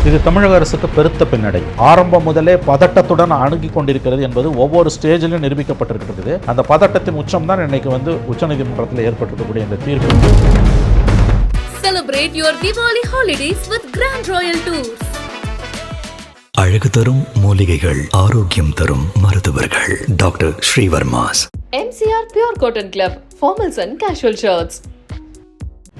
இது தமிழக அரசுக்கு பெருத்த பின்னடை. ஆரம்பம் முதலே பதட்டத்துடன் அணுகி கொண்டிருக்கிறது என்பது ஒவ்வொரு ஸ்டேஜிலும் நிரூபிக்கப்பட்டிருக்கிறது. அந்த பதட்டத்தின் உச்சம் தான் இன்னைக்கு உச்சநீதிமன்றத்தில் ஏற்பட்டிருக்கக்கூடிய இந்த தீர்ப்பு. Celebrate your Diwali holidays with Grand Royal Tours. அழகு தரும் மூலிகைகள், ஆரோக்கியம் தரும் மருத்துவர்கள். Doctor Srivarma's. MCR Pure Cotton Club, formals and casual shirts.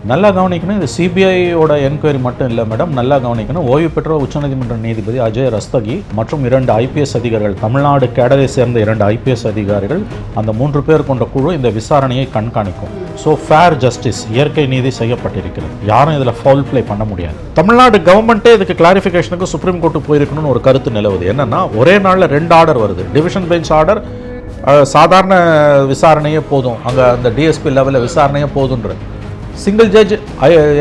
நல்லா கவனிக்கணும், இது சிபிஐயோட என்கொயரி மட்டும் இல்லை மேடம். நல்லா கவனிக்கணும், ஓய்வு பெற்ற உச்சநீதிமன்ற நீதிபதி அஜய் ரஸ்தகி மற்றும் 2 ஐபிஎஸ் அதிகாரிகள், தமிழ்நாடு கேடரை சேர்ந்த 2 ஐபிஎஸ் அதிகாரிகள், அந்த 3 பேர் கொண்ட குழு இந்த விசாரணையை கண்காணிக்கும். ஸோ ஃபேர் ஜஸ்டிஸ், இயற்கை நீதி செய்யப்பட்டிருக்கிறது. யாரும் இதில் ஃபவுல் பிளே பண்ண முடியாது. தமிழ்நாடு கவர்மெண்ட்டே இதுக்கு கிளாரிஃபிகேஷனுக்கு சுப்ரீம் கோர்ட்டு போயிருக்கணும்னு ஒரு கருத்து நிலவுது. என்னன்னா, ஒரே நாளில் 2 ஆர்டர் வருது. டிவிஷன் பெஞ்ச் ஆர்டர் சாதாரண விசாரணையே போதும், அங்கே அந்த டிஎஸ்பி லெவலில் விசாரணையே போதுன்ற சிங்கிள் ஜட்ஜ்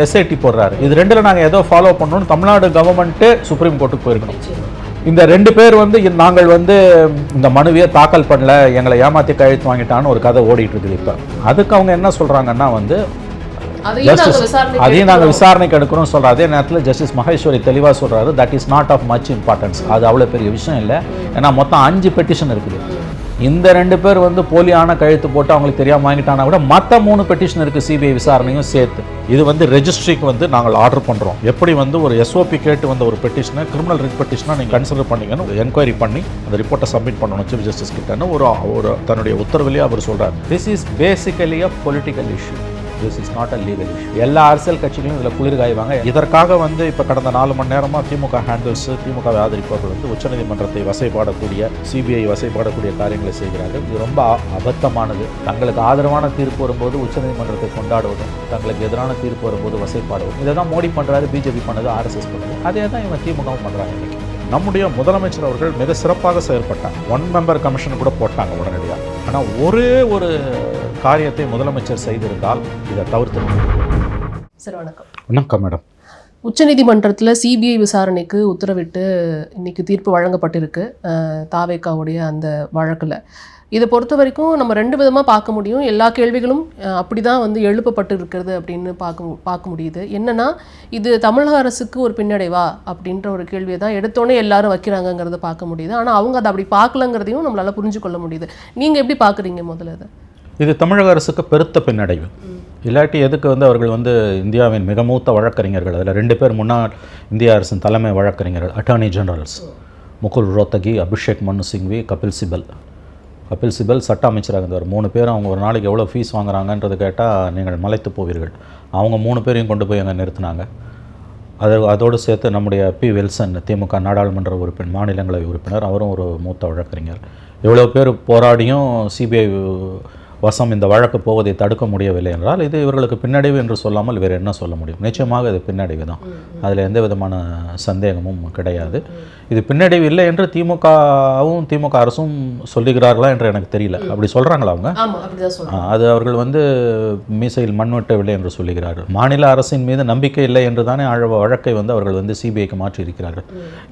எஸ்ஐடி போடுறாரு. இது 2ல் நாங்கள் ஏதோ ஃபாலோ பண்ணணும்னு தமிழ்நாடு கவர்மெண்ட்டே சுப்ரீம் கோர்ட்டுக்கு போயிருக்கணும். இந்த 2 பேர் நாங்கள் இந்த மனுவையே தாக்கல் பண்ணல, எங்களை ஏமாற்றி கழுத்து வாங்கிட்டான்னு ஒரு கதை ஓடிட்டு இருக்குது. இப்போ அதுக்கு அவங்க என்ன சொல்கிறாங்கன்னா அதையும் நாங்கள் விசாரணைக்கு எடுக்கிறோம் சொல்கிறோம். அதே நேரத்தில் ஜஸ்டிஸ் மகேஸ்வரி தெளிவாக சொல்கிறாரு, that is not of much importance. அது அவ்வளோ பெரிய விஷயம் இல்லை. ஏன்னா மொத்தம் 5 பெட்டிஷன் இருக்குது. இந்த 2 பேர் போலியான கழுத்து போட்டு அவங்களுக்கு தெரியாமல் வாங்கிட்டானா கூட மற்ற 3 பெட்டிஷன் இருக்குது, சிபிஐ விசாரணையும் சேர்த்து. இது ரெஜிஸ்ட்ரிக்கு நாங்கள் ஆர்டர் பண்ணுறோம். எப்படி ஒரு எஸ்ஓபி கேட்டு ஒரு பெட்டிஷனை கிரிமினல் ரிட் பெட்டிஷனாக நீங்கள் கன்சிடர் பண்ணிக்கணும், என்கொயரி பண்ணி அந்த ரிப்போர்ட்டை சப்மிட் பண்ணணும் சீஃப் ஜஸ்டிஸ் கிட்டன்னு ஒரு தன்னுடைய உத்தரவிலேயே அவர் சொல்கிறார். This is basically a political issue, this is not a legal issue. எல்லா அரசியல் கட்சிகளும் இதில் குளிர் காய்வாங்க. இதற்காக இப்போ கடந்த 4 மணி நேரமாக திமுக ஹேண்டில்ஸ், திமுகவை ஆதரிப்பவர்கள் உச்சநீதிமன்றத்தை வசைபாடக்கூடிய, சிபிஐ வசைபாடக்கூடிய காரியங்களை செய்கிறார்கள். இது ரொம்ப அபத்தமானது. தங்களுக்கு ஆதரவான தீர்ப்பு வரும்போது உச்சநீதிமன்றத்தை கொண்டாடுவதும், தங்களுக்கு எதிரான தீர்ப்பு வரும்போது வசைப்பாடுவதும், இதை தான் மோடி பண்ணுறாரு, பிஜேபி பண்ணது, RSS பண்ணுது. அதே தான் இவங்க திமுகவும் பண்ணுறாங்க. இன்னைக்கு நம்முடைய முதலமைச்சர் அவர்கள் மிக சிறப்பாக செயல்பட்டாங்க. 1 மெம்பர் கமிஷன் கூட போட்டாங்க உடனடியாக. ஆனால் ஒரே ஒரு காரியத்தை முதலமைச்சர் செய்திருந்தால் இதை தவிர்த்து. சார் வணக்கம். வணக்கம் மேடம். உச்சநீதிமன்றத்தில் சிபிஐ விசாரணைக்கு உத்தரவிட்டு இன்னைக்கு தீர்ப்பு வழங்கப்பட்டிருக்கு தாவேக்காவுடைய அந்த வழக்கில். இதை பொறுத்த வரைக்கும் நம்ம 2 விதமாக பார்க்க முடியும். எல்லா கேள்விகளும் அப்படி தான் எழுப்பப்பட்டு இருக்கிறது அப்படின்னு பார்க்க முடியுது. என்னென்னா, இது தமிழக அரசுக்கு ஒரு பின்னடைவா அப்படின்ற ஒரு கேள்வியை தான் எடுத்தோன்னே எல்லாரும் வைக்கிறாங்கங்கிறத பார்க்க முடியுது. ஆனால் அவங்க அதை அப்படி பார்க்கலங்கிறதையும் நம்மளால் புரிஞ்சு கொள்ள முடியுது. நீங்கள் எப்படி பார்க்குறீங்க? முதல்ல இது தமிழக அரசுக்கு பெருத்த பின்னடைவு. இல்லாட்டி எதுக்கு அவர்கள் இந்தியாவின் மிக மூத்த வழக்கறிஞர்கள், அதில் 2 பேர் முன்னாள் இந்திய அரசின் தலைமை வழக்கறிஞர்கள், அட்டார்னி ஜெனரல்ஸ், முகுல் ரோத்தகி, அபிஷேக் மனு சிங்வி, கபில் சிபல் சட்ட அமைச்சராக இருந்தவர். 3 பேர் அவங்க ஒரு நாளைக்கு எவ்வளோ ஃபீஸ் வாங்குறாங்கன்றது கேட்டால் நீங்கள் மலைத்து போவீர்கள். அவங்க 3 பேரையும் கொண்டு போய் அங்கே நிறுத்தினாங்க. அதோடு சேர்த்து நம்முடைய பி. வில்சன், திமுக நாடாளுமன்ற உறுப்பினர், மாநிலங்களவை உறுப்பினர், அவரும் ஒரு மூத்த வழக்கறிஞர். எவ்வளோ பேர் போராடியும் சிபிஐ வசம் இந்த வழக்கு போவதை தடுக்க முடியவில்லை என்றால் இது இவர்களுக்கு பின்னடைவு என்று சொல்லாமல் வேறு என்ன சொல்ல முடியும்? நிச்சயமாக இது பின்னடைவு தான், அதில் எந்த விதமான சந்தேகமும் கிடையாது. இது பின்னடைவு இல்லை என்று திமுக அரசும் சொல்லுகிறார்களா என்று எனக்கு தெரியல. அப்படி சொல்கிறாங்களா அவங்க? அது அவர்கள் மீசையில் மண்வெட்டவில்லை என்று சொல்லுகிறார்கள். மாநில அரசின் மீது நம்பிக்கை இல்லை என்று தானே வழக்கை அவர்கள் சிபிஐக்கு மாற்றி இருக்கிறார்கள்.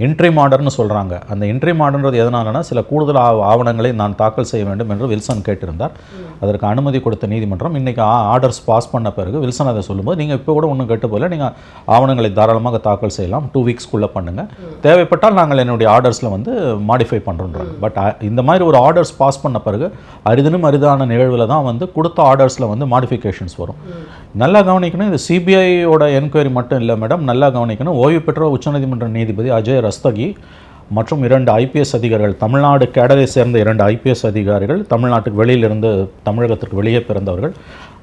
இன்ட்ரீம் ஆர்டர்னு சொல்கிறாங்க. அந்த இன்ட்ரீம் ஆர்டர்ன்றது எதனாலனா, சில கூடுதல் ஆவணங்களை நான் தாக்கல் செய்ய வேண்டும் என்று வில்சன் கேட்டிருந்தார். அதற்கு அனுமதி கொடுத்த நீதிமன்றம் இன்றைக்கி ஆர்டர்ஸ் பாஸ் பண்ண பிறகு வில்சன் அதை சொல்லும்போது, நீங்கள் இப்போ கூட ஒன்றும் கேட்டு போகல, நீங்கள் ஆவணங்களை தாராளமாக தாக்கல் செய்யலாம், 2 வீக்ஸ்க்குள்ளே பண்ணுங்கள், தேவைப்பட்டால் நாங்கள் என்னுடைய ஆர்டர்ஸில் மாடிஃபை பண்ணுறோன்றோம். பட் இந்த மாதிரி ஒரு ஆர்டர்ஸ் பாஸ் பண்ண பிறகு அரிதான நிகழ்வில் தான் கொடுத்த ஆர்டர்ஸில் மாடிஃபிகேஷன்ஸ் வரும். நல்லா கவனிக்கணும், இது சிபிஐயோட என்கொயரி மட்டும் இல்லை மேடம். நல்லா கவனிக்கணும், ஓய்வு பெற்ற உச்சநீதிமன்ற நீதிபதி அஜய் ரஸ்தகி மற்றும் 2 ஐபிஎஸ் அதிகாரிகள், தமிழ்நாடு கேடரை சேர்ந்த 2 ஐபிஎஸ் அதிகாரிகள், தமிழ்நாட்டுக்கு வெளியிலிருந்து தமிழகத்திற்கு வெளியே பிறந்தவர்கள்,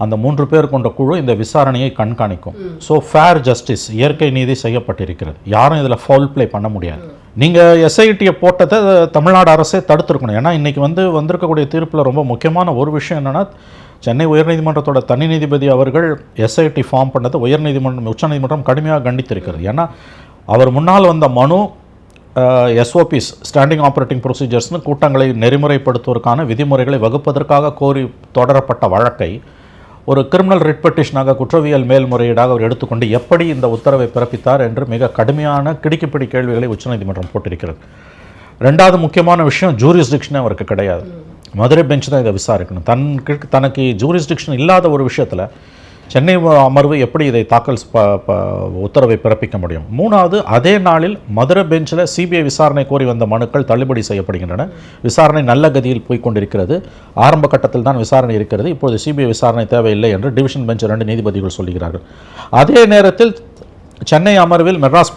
அந்த 3 பேர் கொண்ட குழு இந்த விசாரணையை கண்காணிக்கும். ஸோ ஃபேர் ஜஸ்டிஸ், இயற்கை நீதி செய்யப்பட்டிருக்கிறது. யாரும் இதில் ஃபவுல் பிளே பண்ண முடியாது. நீங்கள் எஸ்ஐடியை போட்டதை தமிழ்நாடு அரசே தடுத்துருக்கணும். ஏன்னா இன்றைக்கி வந்திருக்கக்கூடிய தீர்ப்பில் ரொம்ப முக்கியமான ஒரு விஷயம் என்னென்னா, சென்னை உயர்நீதிமன்றத்தோட தனி நீதிபதி அவர்கள் எஸ்ஐடி ஃபார்ம் பண்ணதை உச்சநீதிமன்றம் கடுமையாக கண்டித்திருக்கிறது. ஏன்னா அவர் முன்னால் வந்த மனு எஸ்ஓபிஸ், ஸ்டாண்டிங் ஆப்ரேட்டிங் ப்ரொசீஜர்ஸ்னு கூட்டங்களை நெறிமுறைப்படுத்துவதற்கான விதிமுறைகளை வகுப்பதற்காக கோரி தொடரப்பட்ட வழக்கை ஒரு கிரிமினல் ரிட் பெட்டிஷனாக, குற்றவியல் மேல்முறையீடாக அவர் எடுத்துக்கொண்டு எப்படி இந்த உத்தரவை பிறப்பித்தார் என்று மிக கடுமையான கிடுக்கிப்பிடி கேள்விகளை உச்சநீதிமன்றம் போட்டிருக்கிறது. 2வது முக்கியமான விஷயம், ஜூரிஸ்டிக்ஷனே அவருக்கு கிடையாது. மதுரை பெஞ்ச் தான் இதை விசாரிக்கணும். தனக்கு ஜூரிஸ்டிக்ஷன் இல்லாத ஒரு விஷயத்தில் சென்னை அமர்வு எப்படி இதை தாக்கல் உத்தரவை பிறப்பிக்க முடியும்? மூணாவது, அதே நாளில் மதுரை பெஞ்சில் சிபிஐ விசாரணை கோரி வந்த மனுக்கள் தள்ளுபடி செய்யப்படுகின்றன. விசாரணை நல்ல கதியில் போய்கொண்டிருக்கிறது. ஆரம்ப கட்டத்தில் தான் விசாரணை இருக்கிறது. இப்போது சிபிஐ விசாரணை தேவையில்லை என்று டிவிஷன் பெஞ்ச் 2 நீதிபதிகள் சொல்லுகிறார்கள். அதே நேரத்தில் சென்னை அமர்வில் மெட்ராஸ்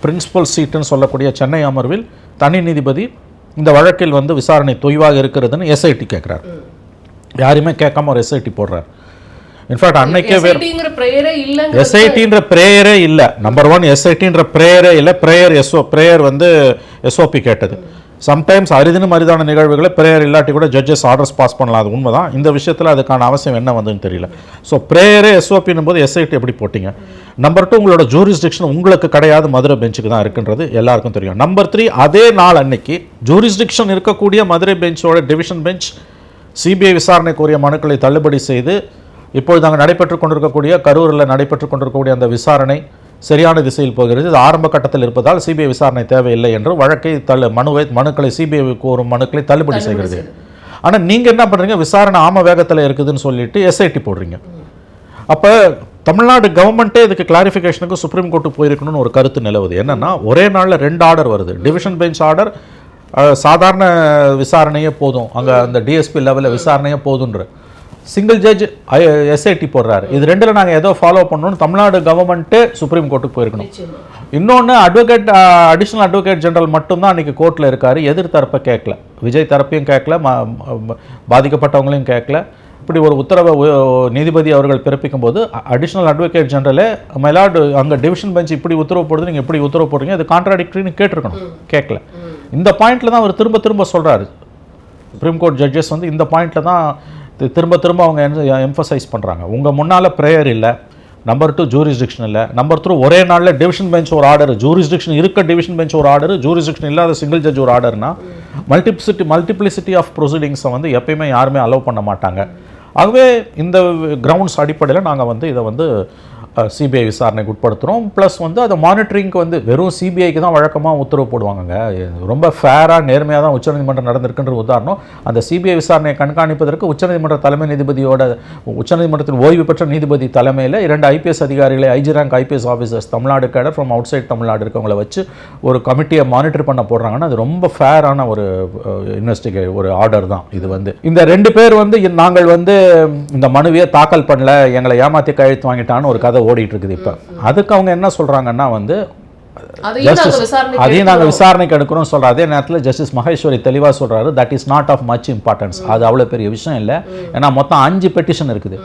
பிரின்சிபல் சீட்டுன்னு சொல்லக்கூடிய சென்னை அமர்வில் தனி நீதிபதி இந்த வழக்கில் வந்து விசாரணை தொய்வாக இருக்கிறதுன்னு எஸ்ஐடி கேட்குறாரு. யாருமே கேட்காம ஒரு எஸ்ஐடி போடுறாரு. இன்ஃபேக்ட் அன்னைக்கே எஸ்ஐடிங்கிற பிரேயரே இல்லை. நம்பர் 1, எஸ்ஐடின்ற பிரேயரே இல்லை. பிரேயர் வந்து எஸ்ஓபி கேட்டது. சம்டைம்ஸ் அரிதான நிகழ்வுகளை பிரேயர் இல்லாட்டி கூட ஜட்ஜஸ் ஆர்டர்ஸ் பாஸ் பண்ணலாம், அது உண்மைதான். இந்த விஷயத்தில் அதுக்கான அவசியம் என்ன வந்ததுன்னு தெரியல. ஸோ பிரேயரே எஸ்ஓபின்னும் போது எஸ்ஐடி எப்படி போட்டிங்க? நம்பர் 2, உங்களோட ஜூரிஸ்டிக்ஷன் உங்களுக்கு கிடையாது, மதுரை பெஞ்சுக்கு தான் இருக்குன்றது எல்லாருக்கும் தெரியும். நம்பர் 3, அதே நாள் அன்னைக்கு ஜூரிஸ்டிக்ஷன் இருக்கக்கூடிய மதுரை பெஞ்சோட டிவிஷன் பெஞ்ச் சிபிஐ விசாரணை கோரிய மனுக்களை தள்ளுபடி செய்து இப்பொழுது அங்கே நடைபெற்று கொண்டிருக்கக்கூடிய கரூரில் நடைபெற்று கொண்டிருக்கக்கூடிய அந்த விசாரணை சரியான திசையில் போகிறது. இது ஆரம்ப கட்டத்தில் இருப்பதால் சிபிஐ விசாரணை தேவையில்லை என்று வழக்கை மனுக்களை சிபிஐ கோரும் மனுக்களை தள்ளுபடி செய்கிறது. ஆனால் நீங்கள் என்ன பண்ணுறீங்க? விசாரணை வேகத்தில் இருக்குதுன்னு சொல்லிட்டு எஸ்ஐடி போடுறீங்க. அப்போ தமிழ்நாடு கவர்மெண்ட்டே இதுக்கு கிளாரிஃபிகேஷனுக்கு சுப்ரீம் கோர்ட்டுக்கு போயிருக்கணும்னு ஒரு கருத்து நிலவுது. என்னன்னா, ஒரே நாளில் 2 ஆர்டர் வருது. டிவிஷன் பெஞ்ச் ஆர்டர் சாதாரண விசாரணையே போதும், அங்கே அந்த டிஎஸ்பி லெவலில் விசாரணையே போதுன்ற சிங்கிள் ஜட்ஜ் எஸ்ஐடி போடுறாரு. இது 2ல் நாங்கள் ஏதோ ஃபாலோ பண்ணணும்னு தமிழ்நாடு கவர்மெண்ட்டே சுப்ரீம் கோர்ட்டுக்கு போயிருக்கணும். இன்னொன்று, அடிஷனல் அட்வொகேட் ஜெனரல் மட்டும்தான் அன்றைக்கி கோர்ட்டில் இருக்கார். எதிர் தரப்பை கேட்கல, விஜய் தரப்பையும் கேட்கல, பாதிக்கப்பட்டவங்களையும் கேட்கல. இப்படி ஒரு உத்தரவை நீதிபதி அவர்கள் பிறப்பிக்கும் போது அடிஷனல் அட்வொகேட் ஜெனரலே மயிலாடு அங்கே டிவிஷன் பெஞ்ச் இப்படி உத்தரவு போடுறது, நீங்கள் எப்படி உத்தரவு போடுறீங்க, அது கான்ட்ராடிக்டரின்னு கேட்டிருக்கணும், கேட்கல. இந்த பாயிண்டில் தான் அவர் திரும்ப சொல்கிறாரு. சுப்ரீம் கோர்ட் ஜட்ஜஸ் வந்து இந்த பாயிண்டில் தான் திரும்ப அவங்க எம்ஃபசைஸ் பண்ணுறாங்க. உங்கள் முன்னால் ப்ரேயர் இல்லை, நம்பர் 2 ஜூரிஸ்டிக்ஷன் இல்லை, நம்பர் 3 ஒரே நாளில் டிவிஷன் பெஞ்ச் ஒரு ஆர்டர், ஜூரிஸ்டிக்ஷன் இருக்க டிவிஷன் பெஞ்ச் ஒரு ஆர்டர், ஜூரிஸ்டிக்ஷன் இல்லாத சிங்கிள் ஜட்ஜ் ஒரு ஆர்டர்னா மல்டிப்ளிசிட்டி ஆஃப் ப்ரொசீடிங்ஸை வந்து எப்பயுமே யாருமே அலோவ் பண்ண மாட்டாங்க. ஆகவே இந்த கிரவுண்ட்ஸ் அடிப்படையில் நாங்கள் வந்து இதை வந்து சிபிஐ விசாரணைக்கு உட்படுத்துகிறோம். ப்ளஸ் வந்து அதை மானிட்டரிங்க்கு வந்து வெறும் சிபிஐக்கு தான் வழக்கமாக உத்தரவு போடுவாங்கங்க. ரொம்ப ஃபேராக நேர்மையாக தான் உச்சநீதிமன்றம் நடந்திருக்குன்ற உதாரணம். அந்த சிபிஐ விசாரணையை கண்காணிப்பதற்கு உச்சநீதிமன்ற தலைமை நீதிபதியோட உச்சநீதிமன்றத்தின் ஓய்வு பெற்ற நீதிபதி தலைமையில் 2 ஐபிஎஸ் அதிகாரிகளை, IG rank IPS officers, Tamil Nadu cadre from outside Tamil Nadu இருக்கவங்களை வச்சு ஒரு கமிட்டியை மானிட்டர் பண்ண போடுறாங்கன்னா அது ரொம்ப ஃபேரான ஒரு ஒரு ஆர்டர் தான் இது. வந்து இந்த 2 பேர் வந்து நாங்கள் வந்து இந்த மனுவையை தாக்கல் பண்ணல, எங்களை ஏமாற்றி கையெழுத்து வாங்கிட்டான்னு ஒரு கதை ஓடிட்டு இருக்குது. இப்போ அதுக்கு அவங்க என்ன சொல்றாங்கன்னா வந்து அதையும் நாங்கள் விசாரணைக்கு எடுக்கிறோம் சொல்ற அதே நேரத்தில் ஜஸ்டிஸ் மகேஸ்வரி தெளிவாக சொல்றாரு, that is not of much importance. அது அவ்வளோ பெரிய விஷயம் இல்லை. ஏன்னா மொத்தம் 5 பெட்டிஷன் இருக்குது.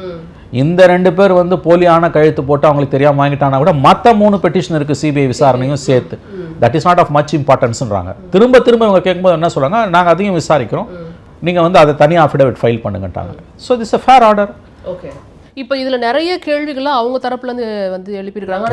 இந்த 2 பேர் வந்து போலியான கழுத்து போட்டு அவங்களுக்கு தெரியாம வாங்கிட்டானா கூட மற்ற 3 பெட்டிஷன் இருக்கு சிபிஐ விசாரணையும் சேர்த்து. That is not of much இம்பார்ட்டன்ஸ்ன்றாங்க. திரும்ப இவங்க கேட்கும்போது என்ன சொல்றாங்க, நாங்கள் அதையும் விசாரிக்கிறோம், நீங்கள் வந்து அதை தனியாக அஃபிடவிட் ஃபைல் பண்ணுங்கட்டாங்க. So this a fair order. Okay. இப்போ இதுல நிறைய கேள்விகளை அவங்க தரப்புல இருந்து எழுப்பியிருக்காங்க.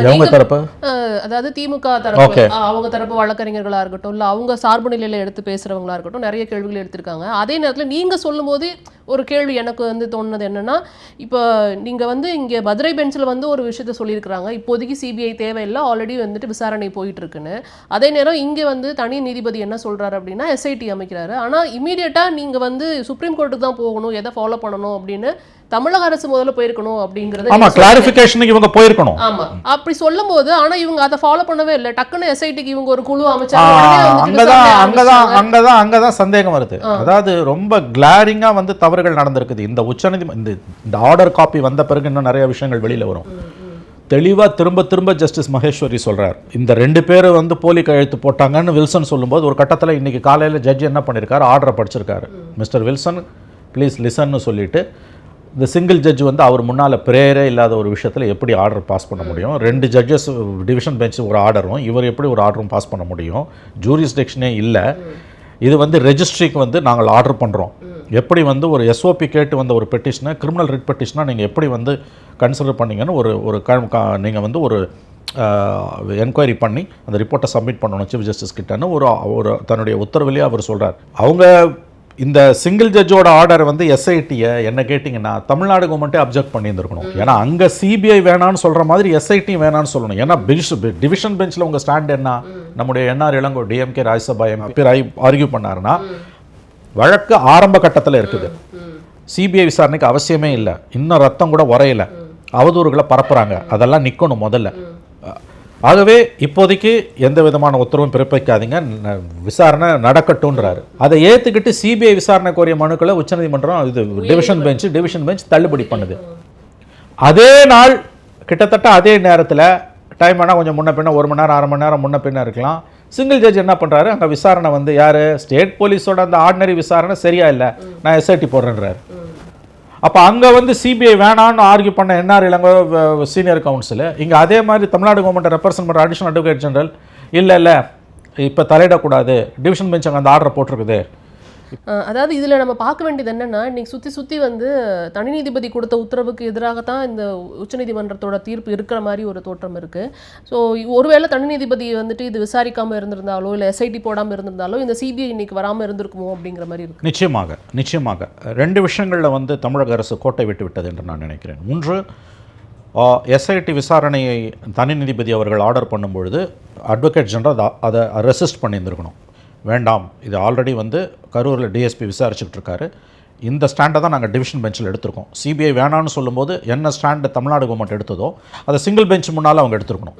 அதாவது திமுக தரப்பு, அவங்க தரப்பு வழக்கறிஞர்களா இருக்கட்டும், இல்ல அவங்க சார்பு நிலையில எடுத்து பேசுறவங்களா இருக்கட்டும், நிறைய கேள்விகள் எடுத்திருக்காங்க. அதே நேரத்தில் நீங்க சொல்லும் போது ஒரு கேள்வி எனக்கு வந்து தோணுது என்னன்னா, இப்போ நீங்க வந்து இங்க மதுரை பெஞ்சில் வந்து ஒரு விஷயத்த சொல்லியிருக்கிறாங்க, இப்போதைக்கு சிபிஐ தேவையில்லை, ஆல்ரெடி வந்துட்டு விசாரணை போயிட்டு இருக்குன்னு. அதே நேரம் இங்க வந்து தனி நீதிபதி என்ன சொல்றாரு அப்படின்னா எஸ்ஐடி அமைக்கிறாரு. ஆனா இமீடியட்டா நீங்க வந்து சுப்ரீம் கோர்ட்டுக்கு தான் போகணும், எதை ஃபாலோ பண்ணணும் அப்படின்னு தமிழக அரசு முதல்ல போயிருக்கணும் அப்படிங்கறது. ஆமா, கிளாரிஃபிகேஷனுக்கு இவங்க போயிருக்கணும். ஆமா, அப்படி சொல்லும்போது ஆனா இவங்க அதை ஃபாலோ பண்ணவே இல்லை. டக்குன்னு எஸ்ஐடிக்கு இவங்க ஒரு குழு அமைச்சாங்க. அங்கதான் சந்தேகம் வருது. அதாவது ரொம்ப கிளாரிங்கா வந்து தவறுகள் நடந்திருக்குது. இந்த இந்த ஆர்டர் காப்பி வந்த பிறகு இன்னும் நிறைய விஷயங்கள் வெளியில வரும். தெளிவா திரும்ப ஜஸ்டிஸ் மகேஸ்வரி சொல்றார், இந்த 2 பேர் வந்து போலி கையெழுத்து போட்டாங்கன்னு வில்சன் சொல்லும்போது ஒரு கட்டத்தில் இன்னைக்கு காலையில் ஜட்ஜ் என்ன பண்ணியிருக்காரு, ஆர்டரை படிச்சிருக்காரு. மிஸ்டர் வில்சன் ப்ளீஸ் லிசன்னு சொல்லிட்டு இந்த சிங்கிள் ஜட்ஜ் வந்து அவர் முன்னால் பிரேயரே இல்லாத ஒரு விஷயத்தில் எப்படி ஆர்டர் பாஸ் பண்ண முடியும்? 2 ஜட்ஜஸ் டிவிஷன் பெஞ்ச் ஒரு ஆர்டரும், இவர் எப்படி ஒரு ஆர்டரும் பாஸ் பண்ண முடியும்? ஜூரிஸ்டிக்ஷனே இல்லை. இது வந்து ரெஜிஸ்ட்ரிக்கு வந்து நாங்கள் ஆர்டர் பண்ணுறோம். எப்படி வந்து ஒரு எஸ்ஓபி கேட்டு வந்த ஒரு பெட்டிஷனை கிரிமினல் ரிட் பெட்டிஷனாக நீங்கள் எப்படி வந்து கன்சிடர் பண்ணீங்கன்னு நீங்கள் வந்து ஒரு என்கொயரி பண்ணி அந்த ரிப்போர்ட்டை சப்மிட் பண்ணணும் சீஃப் ஜஸ்டிஸ் கிட்டன்னு ஒரு தன்னுடைய உத்தரவிலேயே அவர் சொல்கிறார். அவங்க இந்த சிங்கிள் ஜட்ஜோட ஆர்டர் வந்து எஸ்ஐடியை என்ன கேட்டிங்கன்னா தமிழ்நாடு கவர்மெண்ட்டே அப்ஜெக்ட் பண்ணியிருந்துருக்கணும். ஏன்னா அங்கே சிபிஐ வேணான்னு சொல்கிற மாதிரி எஸ்ஐடி வேணான்னு சொல்லணும். ஏன்னா டிவிஷன் பெஞ்சில் உங்கள் ஸ்டாண்ட் என்ன, நம்முடைய NR Elango DMK Rajya Sabha MP argue பண்ணாருன்னா வழக்கு ஆரம்ப கட்டத்தில் இருக்குது, சிபிஐ விசாரணைக்கு அவசியமே இல்லை, இன்னும் ரத்தம் கூட உரையில, அவதூறுகளை பரப்புகிறாங்க, அதெல்லாம் நிற்கணும் முதல்ல. ஆகவே இப்போதைக்கு எந்த விதமான உத்தரவும் பிறப்பிக்காதீங்க, விசாரணை நடக்கட்டும்ன்றாரு. அதை ஏற்றுக்கிட்டு சிபிஐ விசாரணை கோரிய மனுக்களை உச்சநீதிமன்றம் இது டிவிஷன் பெஞ்ச் தள்ளுபடி பண்ணுது. அதே நாள் கிட்டத்தட்ட அதே நேரத்தில் டைம் ஆனால் கொஞ்சம் முன்ன பின்ன 1 மணி நேரம் 1/2 மணி நேரம் முன்ன பின்ன இருக்கலாம், சிங்கிள் ஜட்ஜ் என்ன பண்ணுறாரு, அங்கே விசாரணை வந்து யார் ஸ்டேட் போலீஸோட அந்த ஆர்டினரி விசாரணை சரியா இல்லை, நான் எஸ்ஐடி போடுறேன்றாரு. அப்போ அங்கே வந்து சிபிஐ வேணான்னு ஆர்கியூ பண்ண என்ஆர் இளங்கோ சீனியர் கவுன்சில், இங்கே அதே மாதிரி தமிழ்நாடு கவர்மெண்ட்டை ரெப்ரசன்ட் பண்ணுற அடிஷனல் அட்வொகேட் ஜெனரல் இல்லை இப்போ தலையிடக்கூடாது, டிவிஷன் பெஞ்ச் அங்கே அந்த ஆர்டரை போட்டிருக்குது. அதாவது இதில் நம்ம பார்க்க வேண்டியது என்னென்னா, இன்றைக்கி சுற்றி வந்து தனி நீதிபதி கொடுத்த உத்தரவுக்கு எதிராகத்தான் இந்த உச்சநீதிமன்றத்தோட தீர்ப்பு இருக்கிற மாதிரி ஒரு தோற்றம் இருக்குது. ஸோ ஒருவேளை தனி நீதிபதி வந்துட்டு இது விசாரிக்காமல் இருந்திருந்தாலோ இல்லை எஸ்ஐடி போடாமல் இருந்திருந்தாலோ இந்த சிபிஐ இன்னைக்கு வராமல் இருந்திருக்குமோ அப்படிங்கிற மாதிரி இருக்குது. நிச்சயமாக 2 விஷயங்களில் வந்து தமிழக அரசு கோட்டை விட்டது என்று நான் நினைக்கிறேன். ஒன்று, எஸ்ஐடி விசாரணையை தனி நீதிபதி அவர்கள் ஆர்டர் பண்ணும்பொழுது அட்வொகேட் ஜெனரல் அதை ரெசிஸ்ட் பண்ணியிருந்திருக்கணும். வேண்டாம், இது ஆல்ரெடி வந்து கரூரில் டிஎஸ்பி விசாரிச்சுட்டு இருக்காரு, இந்த ஸ்டாண்டை தான் நாங்கள் டிவிஷன் பெஞ்சில் எடுத்திருக்கோம். சிபிஐ வேணான்னு சொல்லும்போது என்ன ஸ்டாண்டு தமிழ்நாடு கவர்மெண்ட் எடுத்ததோ அதை சிங்கிள் பெஞ்ச் முன்னால் அவங்க எடுத்துருக்கணும்.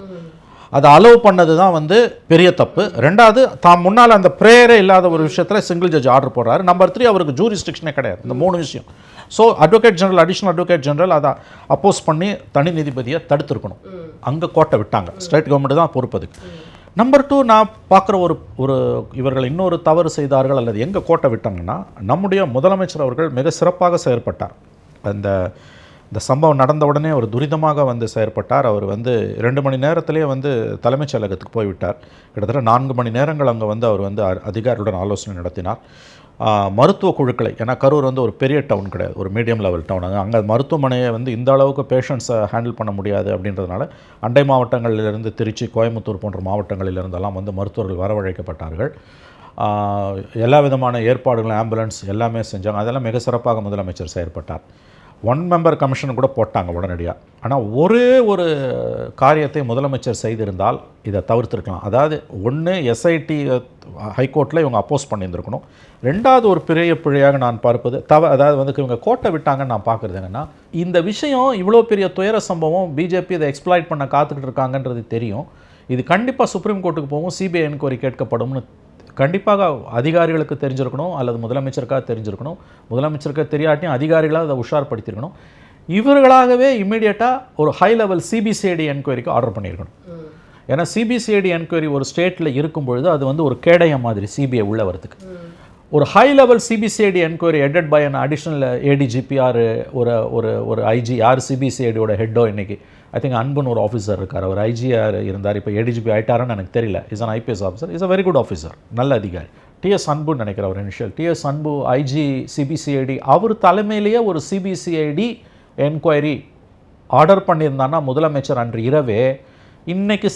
அதை அலோவ் பண்ணது தான் வந்து பெரிய தப்பு. ரெண்டாவது, தான் முன்னால் அந்த ப்ரேயரே இல்லாத ஒரு விஷயத்தில் சிங்கிள் ஜட்ஜ் ஆர்டர் போடுறாரு. நம்பர் 3, அவருக்கு ஜூரிஸ்டிக்ஷனே கிடையாது. இந்த 3 விஷயம். So advocate general additional advocate general அதை அப்போஸ் பண்ணி தனி நீதிபதியை தடுத்துருக்கணும். அங்கே கோட்டை விட்டாங்க. ஸ்டேட் கவர்மெண்ட் தான் பொறுப்பது. நம்பர் 2, நான் பார்க்குற ஒரு இவர்கள் இன்னொரு தவறு செய்தார்கள் அல்லது எங்கே கோட்டை விட்டாங்கன்னா, நம்முடைய முதலமைச்சர் அவர்கள் மிக சிறப்பாக செயற்பட்டார். இந்த சம்பவம் நடந்த உடனே ஒரு துரிதமாக வந்து செயற்பட்டார். அவர் வந்து 2 மணி நேரத்திலேயே வந்து தலைமைச் செயலகத்துக்கு போய்விட்டார். கிட்டத்தட்ட 4 மணி நேரங்கள் அங்கே வந்து அவர் வந்து அதிகாரிகளுடன் ஆலோசனை நடத்தினார். மருத்துவ குழுக்களை, ஏன்னா கரூர் வந்து ஒரு பெரிய டவுன் கிடையாது, ஒரு மீடியம் லெவல் டவுன். அங்கே மருத்துவமனையை வந்து இந்த அளவுக்கு பேஷண்ட்ஸை ஹேண்டில் பண்ண முடியாது அப்படின்றதுனால அண்டை மாவட்டங்களிலிருந்து திருச்சி, கோயம்புத்தூர் போன்ற மாவட்டங்களிலிருந்தெல்லாம் வந்து மருத்துவர்கள் வரவழைக்கப்பட்டார்கள். எல்லா விதமான ஏற்பாடுகளும், ஆம்புலன்ஸ் எல்லாமே செஞ்சாங்க. அதெல்லாம் மிக சிறப்பாக முதலமைச்சர் செயற்பட்டார். 1 மெம்பர் கமிஷன் கூட போட்டாங்க உடனடியாக. ஆனால் ஒரே ஒரு காரியத்தை முதலமைச்சர் செய்திருந்தால் இதை தவிர்த்திருக்கலாம். அதாவது ஒன்று, எஸ்ஐடி ஹைகோர்ட்டில் இவங்க அப்போஸ் பண்ணியிருந்திருக்கணும். ரெண்டாவது ஒரு பெரிய பிழையாக நான் பார்ப்பது அதாவது வந்து இவங்க கோட்டை விட்டாங்கன்னு நான் பார்க்குறது என்னென்னா, இந்த விஷயம் இவ்வளோ பெரிய துயர சம்பவம், பிஜேபி இதை எக்ஸ்ப்ளாய்ட் பண்ண காத்துக்கிட்டு இருக்காங்கன்றது தெரியும். இது கண்டிப்பாக சுப்ரீம் கோர்ட்டுக்கு போகும், சிபிஐ என்கொயரி கேட்கப்படும்னு கண்டிப்பாக அதிகாரிகளுக்கு தெரிஞ்சிருக்கணும் அல்லது முதலமைச்சருக்காக தெரிஞ்சிருக்கணும். முதலமைச்சருக்கு தெரியாட்டியும் அதிகாரிகளாக அதை உஷார்படுத்தியிருக்கணும். இவர்களாகவே இம்மீடியட்டாக ஒரு ஹை லெவல் சிபிசிஐடி என்கொயரிக்கு ஆர்டர் பண்ணியிருக்கணும். ஏன்னா சிபிசிஐடி என்கொயரி ஒரு ஸ்டேட்டில் இருக்கும் பொழுது அது வந்து ஒரு கேடயம் மாதிரி சிபிஐ உள்ள வரதுக்கு. ஒரு high level CBCID enquiry headed by an additional ADGP or ஒரு ஐஜி, யார் சிபிசிஐடியோட ஹெட்டோ இன்னைக்கு ஐ திங்க் அன்புன்னு ஒரு ஆஃபீஸர் இருக்கார். அவர் ஐஜிஆர் இருந்தார், இப்போ ஏடிஜிபி ஆயிட்டாருன்னு எனக்கு தெரியல. Is an IPS officer, is a very good officer, நல்ல அதிகாரி. டிஎஸ் அன்புன்னு நினைக்கிறேன் அவர் இனிஷியல். டிஎஸ் அன்பு ஐஜி சிபிசிஐடி, அவர் தலைமையிலேயே ஒரு சிபிசிஐடி என்கொயரி ஆர்டர் பண்ணியிருந்தான்னா முதலமைச்சர் அன்று இரவே இன்னைக்கு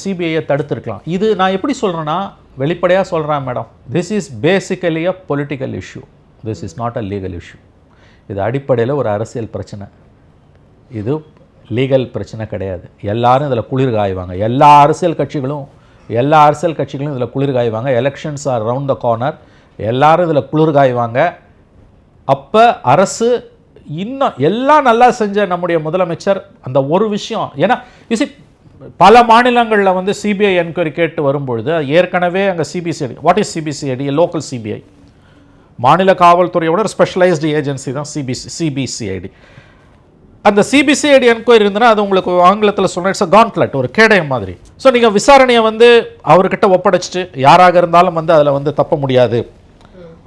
சிபிஐயை தடுத்துருக்கலாம். இது நான் எப்படி சொல்கிறேன்னா, வெளிப்படையாக சொல்கிறேன் madam, this is basically a political issue, this is not a legal issue. இது அடிப்படையில் ஒரு அரசியல் பிரச்சனை, இது லீகல் பிரச்சனை கிடையாது. எல்லாரும் இதில் குளிர் காய்வாங்க, எல்லா அரசியல் கட்சிகளும் இதில் குளிர் காய்வாங்க. Elections are round the corner, எல்லாரும் இதில் குளிர் காய்வாங்க. அப்போ அரசு இன்னும் எல்லாம் நல்லா செஞ்ச நம்முடைய முதலமைச்சர் அந்த ஒரு விஷயம், ஏன்னா பல மாநிலங்களில் வந்து சிபிஐ என்கொயரி கேட்டு வரும்பொழுது ஏற்கனவே அங்கே CBCID, what is CBCID? Local CBI, மாநில காவல்துறையோட ஒரு ஸ்பெஷலைஸ்டு ஏஜென்சி தான் சிபிசிஐடி. அந்த சிபிசிஐடி என்கொயரி இருந்ததுன்னா அது உங்களுக்கு ஆங்கிலத்தில் சொன்ன இட்ஸ் அ காண்ட்லெட், ஒரு கேடயம் மாதிரி. ஸோ நீங்கள் விசாரணையை வந்து அவர்கிட்ட ஒப்படைச்சிட்டு யாராக இருந்தாலும் வந்து அதில் வந்து தப்ப முடியாது.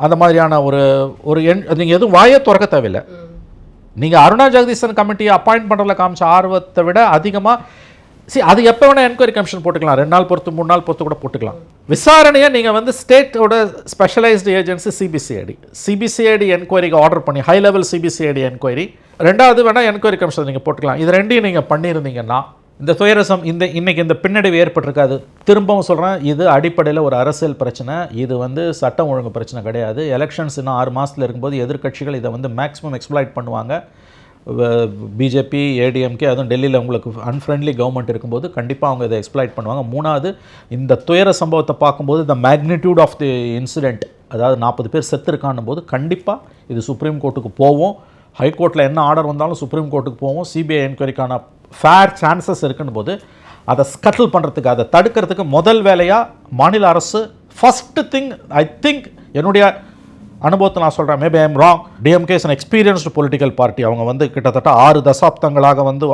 அந்த மாதிரியான ஒரு நீங்கள் எதுவும் வாயை திறக்க தேவையில்லை. நீங்கள் அருணா ஜெகதீசன் கமிட்டியை அப்பாயிண்ட் பண்ணுறதுல காமிச்ச ஆர்வத்தை விட அதிகமாக அது எப்போ வேணால் என்கொயரி கமிஷன் போட்டுக்கலாம், 2 நாள் பொறுத்து 3 நாள் பொறுத்து கூட போட்டுக்கலாம். விசாரணையை நீங்கள் வந்து ஸ்டேட்டோட ஸ்பெஷலைஸ்டு ஏஜென்சி சிபிசிஐடி என்கொயரிக்கு ஆர்டர் பண்ணி ஹை லெவல் சிபிசிஐடி என்கொயரி, ரெண்டாவது வேணால் என்கொயரி கமிஷன் நீங்கள் போட்டுக்கலாம். இது ரெண்டையும் நீங்கள் பண்ணியிருந்தீங்கன்னா இந்த துயரசம் இன்னைக்கு இந்த பின்னடைவு ஏற்பட்டிருக்காது. திரும்பவும் சொல்கிறேன், இது அடிப்படையில் ஒரு அரசியல் பிரச்சனை, இது வந்து சட்டம் ஒழுங்கு பிரச்சனை கிடையாது. எலெக்ஷன்ஸ் இன்னும் 6 மாதத்தில் இருக்கும்போது எதிர்க்கட்சிகள் இதை வந்து மேக்ஸிமம் எக்ஸ்ப்ளாய்ட் பண்ணுவாங்க. பிஜேபி, ஏடிஎம்கே, அதுவும் டெல்லியில் உங்களுக்கு அன்ஃப்ரெண்ட்லி கவர்மெண்ட் இருக்கும்போது கண்டிப்பாக அவங்க இதை எக்ஸ்ப்ளாய்ட் பண்ணுவாங்க. மூணாவது, இந்த துயர சம்பவத்தை பார்க்கும்போது the magnitude of the incident, அதாவது 40 பேர் செத்துருக்கானும் போது கண்டிப்பாக இது சுப்ரீம் கோர்ட்டுக்கு போவோம். ஹைகோர்ட்டில் என்ன ஆர்டர் வந்தாலும் சுப்ரீம் கோர்ட்டுக்கு போவோம். சிபிஐ என்கொயரிக்கான ஃபேர் சான்சஸ் இருக்குன்னு போது அதை ஸ்கட்டில் பண்ணுறதுக்கு, அதை தடுக்கிறதுக்கு முதல் வேலையாக மாநில அரசு ஃபஸ்ட்டு திங், ஐ திங்க் என்னுடைய அனுபவத்தை நான் சொல்கிறேன், maybe I am wrong, DMK is an experienced political party. அவங்க வந்து கிட்டத்தட்ட 6 தசாப்தங்களாக வந்து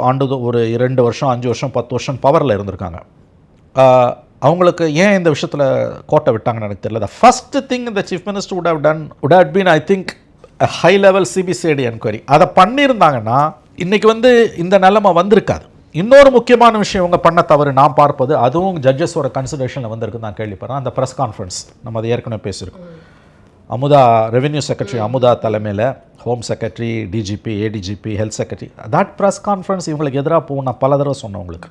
ஒரு 2 வருஷம் 5 வருஷம் 10 வருஷம் பவரில் இருந்திருக்காங்க. அவங்களுக்கு ஏன் இந்த விஷயத்தில் கோட்டை விட்டாங்கன்னு எனக்கு தெரியல. த ஃபஸ்ட்டு திங் இந்த chief minister would have been I think high level CBCID enquiry. அதை பண்ணியிருந்தாங்கன்னா இன்றைக்கி வந்து இந்த நிலைமை வந்திருக்காது. இன்னொரு முக்கியமான விஷயம் இவங்க பண்ண தவறு நான் பார்ப்பது, அதுவும் ஜட்ஜஸோட கன்சிடரேஷனில் வந்திருக்கு நான் கேள்விப்படுறேன், அந்த ப்ரெஸ் கான்ஃபரன்ஸ். நம்ம அதை ஏற்கனவே பேசியிருக்கோம். அமுதா ரெவென்யூ செக்ரட்டரி அமுதா தலைமையில் home secretary, DGP, ADGP, health secretary, that press conference இவங்களுக்கு எதிராக போகும். நான் பல தடவை சொன்னேன் உங்களுக்கு,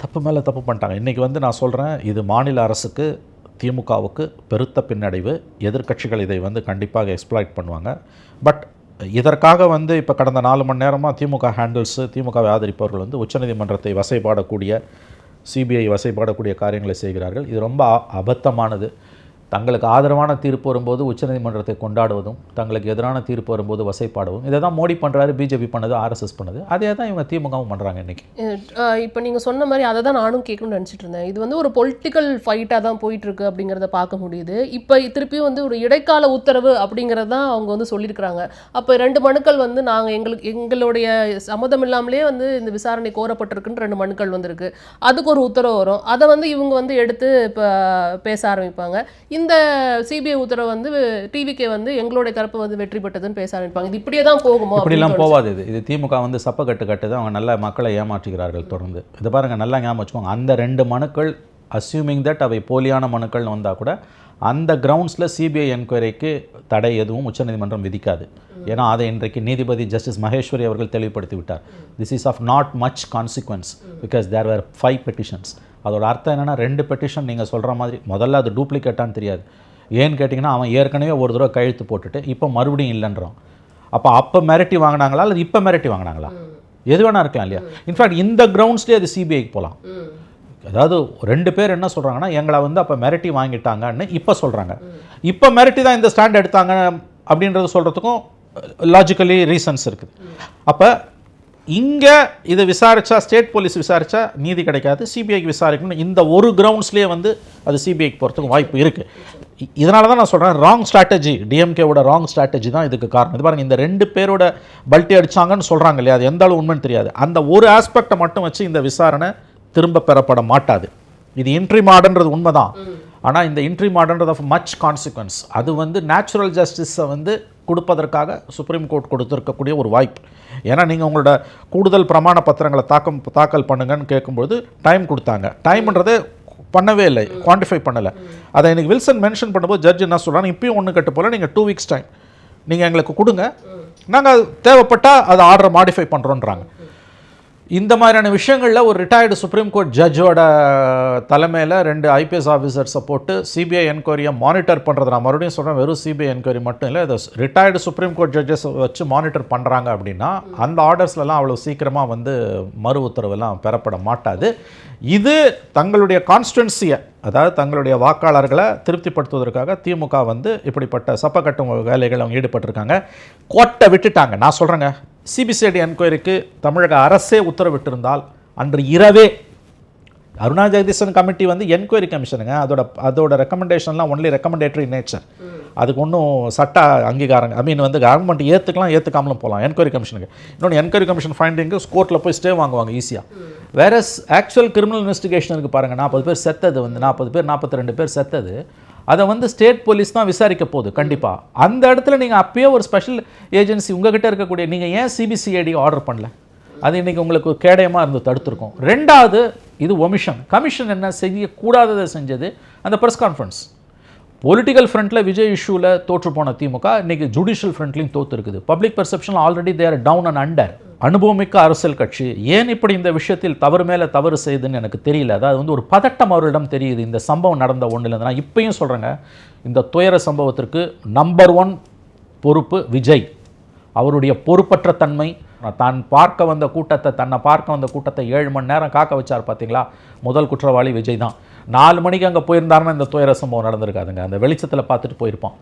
தப்பு மேலே தப்பு பண்ணிட்டாங்க. இன்றைக்கி வந்து நான் சொல்கிறேன், இது மாநில அரசுக்கு, திமுகவுக்கு பெருத்த பின்னடைவு. எதிர்க்கட்சிகள் இதை வந்து கண்டிப்பாக எக்ஸ்ப்ளாய்ட் பண்ணுவாங்க. பட் இதற்காக வந்து இப்போ கடந்த 4 மணி நேரமாக திமுக ஹேண்டில்ஸு, திமுகவை ஆதரிப்பவர்கள் வந்து உச்சநீதிமன்றத்தை வசைபாடக்கூடிய, சிபிஐ வசைபாடக்கூடிய காரியங்களை செய்கிறார்கள். இது ரொம்ப அபத்தமானது. தங்களுக்கு ஆதரவான தீர்ப்பு வரும்போது உச்சநீதிமன்றத்தை கொண்டாடுவதும், தங்களுக்கு எதிரான தீர்ப்பு வரும்போது வசைப்பாடுவதும், இதை தான் மோடி பண்ணுறாரு, பிஜேபி பண்ணுது, ஆர்எஸ்எஸ் பண்ணுது. அதே தான் இவங்க திமுகவும் பண்ணுறாங்க இன்றைக்கி. இப்போ நீங்கள் சொன்ன மாதிரி அதை தான் நானும் கேட்கணும்னு நினச்சிட்டு இருந்தேன். இது வந்து ஒரு பொலிட்டிக்கல் ஃபைட்டாக தான் போயிட்டுருக்கு அப்படிங்கிறத பார்க்க முடியுது. இப்போ திருப்பியும் வந்து ஒரு இடைக்கால உத்தரவு அப்படிங்கிறது தான் அவங்க வந்து சொல்லியிருக்கிறாங்க. அப்போ 2 மனுக்கள் வந்து எங்களுடைய சம்மதம் இல்லாமலே வந்து இந்த விசாரணை கோரப்பட்டிருக்குன்னு 2 மனுக்கள் வந்திருக்கு. அதுக்கு ஒரு உத்தரவு வரும். அதை வந்து இவங்க வந்து எடுத்து இப்போ பேச ஆரம்பிப்பாங்க. இந்த சிபிஐ உத்தரவு வந்து டிவிகே வந்து எங்களுடைய தரப்பு வந்து வெற்றி பெற்றதுன்னு பேச ஆரம்பிப்பாங்க. இது இப்படியே தான் போகுமோ? இப்படிலாம் போகாது. இது திமுக வந்து சப்பக்கட்டு கட்டுது. அவங்க நல்ல மக்களை ஏமாற்றுகிறார்கள் தொடர்ந்து. இதை பாருங்கள், நல்லா ஞாபகம் வச்சுக்கோங்க. அந்த 2 மனுக்கள் அஸ்யூமிங் தட் அவை போலியான மனுக்கள்னு வந்தால் கூட அந்த கிரவுண்ட்ஸில் சிபிஐ என்கொயரிக்கு தடை எதுவும் உச்சநீதிமன்றம் விதிக்காது. ஏன்னா அதை இன்றைக்கு நீதிபதி ஜஸ்டிஸ் மகேஸ்வரி அவர்கள் தெளிவுபடுத்தி விட்டார். This is of not much consequence because there were 5 petitions. அதோட அர்த்தம் என்னென்னா 2 பெட்டிஷன் நீங்கள் சொல்கிற மாதிரி முதல்ல அது டூப்ளிகேட்டான்னு தெரியாது. ஏன்னு கேட்டிங்கன்னா அவன் ஏற்கனவே ஒரு தடவை கையெழுத்து போட்டுட்டு இப்போ மறுபடியும் இல்லைன்றான். அப்போ மிரட்டி வாங்கினாங்களா அல்லது இப்போ மிரட்டி வாங்கினாங்களா? எது வேணா இருக்கலாம் இல்லையா? இன்ஃபேக்ட் இந்த கிரவுண்ட்ஸ்லேயே அது சிபிஐக்கு போகலாம். அதாவது 2 பேர் என்ன சொல்கிறாங்கன்னா, எங்களை வந்து அப்போ மிரட்டி வாங்கிட்டாங்கன்னு இப்போ சொல்கிறாங்க. இப்போ மிரட்டி தான் இந்த ஸ்டாண்ட் எடுத்தாங்க அப்படின்றது சொல்கிறதுக்கும் லாஜிக்கலி ரீசன்ஸ் இருக்குது. அப்போ இங்கே இதை விசாரித்தா, ஸ்டேட் போலீஸ் விசாரித்தா நீதி கிடைக்காது, சிபிஐக்கு விசாரிக்கணும். இந்த ஒரு கிரவுண்ட்ஸ்லேயே வந்து அது சிபிஐக்கு போகிறதுக்கு வாய்ப்பு இருக்குது. இதனால தான் நான் சொல்கிறேன், ராங் ஸ்ட்ராட்டஜி, டிஎம்கேவோட ராங் ஸ்ட்ராட்டஜி தான் இதுக்கு காரணம். இது பாருங்கள், இந்த 2 பேரோட பல்ட்டி அடித்தாங்கன்னு சொல்கிறாங்க இல்லையா, அது எந்த அளவு உண்மைன்னு தெரியாது. அந்த ஒரு ஆஸ்பெக்டை மட்டும் வச்சு இந்த விசாரணை திரும்ப பெறப்பட மாட்டாது. இது இன்ட்ரி மாடன்றது உண்மை தான். ஆனால் இந்த இன்ட்ரி மாடன்றது ஆஃப் மச் கான்சிக்வன்ஸ். அது வந்து நேச்சுரல் ஜஸ்டிஸை வந்து கொடுப்பதற்காக சுப்ரீம் கோர்ட் கொடுத்துருக்கக்கூடிய ஒரு வாய்ப்பு. ஏன்னா நீங்கள் உங்களோட கூடுதல் பிரமாண பத்திரங்களை தாக்கல் பண்ணுங்கன்னு கேட்கும்போது டைம் கொடுத்தாங்க. டைம்ன்றதே பண்ணவே இல்லை, குவான்டிஃபை பண்ணலை. அதை எனக்கு வில்சன் மென்ஷன் பண்ணும்போது ஜட்ஜ் என்ன சொல்கிறாங்க, இப்பயும் ஒன்று கட்டு போல் நீங்கள் 2 வீக்ஸ் டைம் நீங்கள் எங்களுக்கு கொடுங்க, நாங்கள் தேவைப்பட்டால் அதை ஆர்டரை மாடிஃபை பண்ணுறோன்றாங்க. இந்த மாதிரியான விஷயங்களில் ஒரு ரிட்டையர்டு சுப்ரீம் கோர்ட் ஜட்ஜோட தலைமையில் 2 ஐபிஎஸ் ஆஃபீஸர்ஸை போட்டு சிபிஐ என்கொயரியை மானிட்டர் பண்ணுறது, நான் மறுபடியும் சொல்கிறேன், வெறும் சிபிஐ என்கொயரி மட்டும் இல்லை, இதை ரிட்டையர்டு சுப்ரீம் கோர்ட் ஜட்ஜஸ் வச்சு மானிட்டர் பண்ணுறாங்க அப்படின்னா அந்த ஆர்டர்ஸ்லாம் அவ்வளோ சீக்கிரமாக வந்து மறு உத்தரவெல்லாம் பெறப்பட மாட்டாது. இது தங்களுடைய கான்ஸ்டுவன்சியை, அதாவது தங்களுடைய வாக்காளர்களை திருப்திப்படுத்துவதற்காக திமுக வந்து இப்படிப்பட்ட சப்பக்கட்டும் வேலைகள் அவங்க ஈடுபட்டிருக்காங்க. கோட்டை விட்டுட்டாங்க. நான் சொல்கிறேங்க, சிபிசிஐடி என்கொயரிக்கு தமிழக அரசே உத்தரவிட்டிருந்தால் அன்று இரவே அருணா ஜெகதீசன் கமிட்டி வந்து என்கொயரி கமிஷனுங்க, அதோட ரெக்கமெண்டேஷன்லாம் ஒன்லி ரெக்கமெண்டேட்டரி நேச்சர். அதுக்கு ஒன்றும் சட்ட அங்கீகாரம் வந்து கவர்மெண்ட் ஏற்றுக்கலாம், ஏற்றுக்காமலும் போகலாம் என்கொயரி கமிஷனுக்கு. இன்னொன்று என்கொயரி கமிஷன் ஃபைண்டிங்கு கோர்ட்டில் போய் ஸ்டே வாங்குவாங்க ஈஸியாக. வேற ஆக்சுவல் கிரிமினல் இன்வெஸ்டிகேஷனுக்கு பாருங்கள், 40 பேர் செத்தது வந்து 40 பேர் 42 பேர் செத்தது, அதை வந்து ஸ்டேட் போலீஸ் தான் விசாரிக்க போகுது கண்டிப்பாக. அந்த இடத்துல நீங்கள் அப்பயே ஒரு ஸ்பெஷல் ஏஜென்சி உங்ககிட்ட இருக்கக்கூடிய, நீங்கள் ஏன் சிபிசிஐடி ஆர்டர் பண்ணல? அது இன்றைக்கி உங்களுக்கு கேடயமாக இருந்து தடுத்துருக்கோம். 2வது, இது ஒமிஷன். கமிஷன் என்ன செய்யக்கூடாததை செஞ்சது அந்த ப்ரெஸ் கான்ஃபரன்ஸ். பொலிட்டிக்கல் ஃப்ரண்ட்டில் விஜய் இஷ்யூவில் தோற்று போன திமுக இன்றைக்கி ஜுடிஷியல் ஃப்ரண்ட்லையும் தோற்று இருக்குது. Public perception already there down and under. அனுபவமிக்க அரசியல் கட்சி ஏன் இப்படி இந்த விஷயத்தில் தவறு மேலே தவறு செய்யுதுன்னு எனக்கு தெரியல. அதாவது வந்து ஒரு பதட்டம் அவர்களிடம் தெரியுது இந்த சம்பவம் நடந்த ஒன்றிலேருந்து. நான் இப்பயும் சொல்கிறேங்க, இந்த துயர சம்பவத்திற்கு நம்பர் 1 பொறுப்பு விஜய். அவருடைய பொறுப்பற்ற தன்மை. தன்னை பார்க்க வந்த கூட்டத்தை 7 மணி நேரம் காக்க வச்சார் பார்த்தீங்களா, முதல் குற்றவாளி விஜய் தான். 4 மணிக்கு அங்கே போயிருந்தாருன்னா இந்த துயர சம்பவம் நடந்திருக்காதுங்க. அந்த வெளிச்சத்தில் பார்த்துட்டு போயிருப்பான்.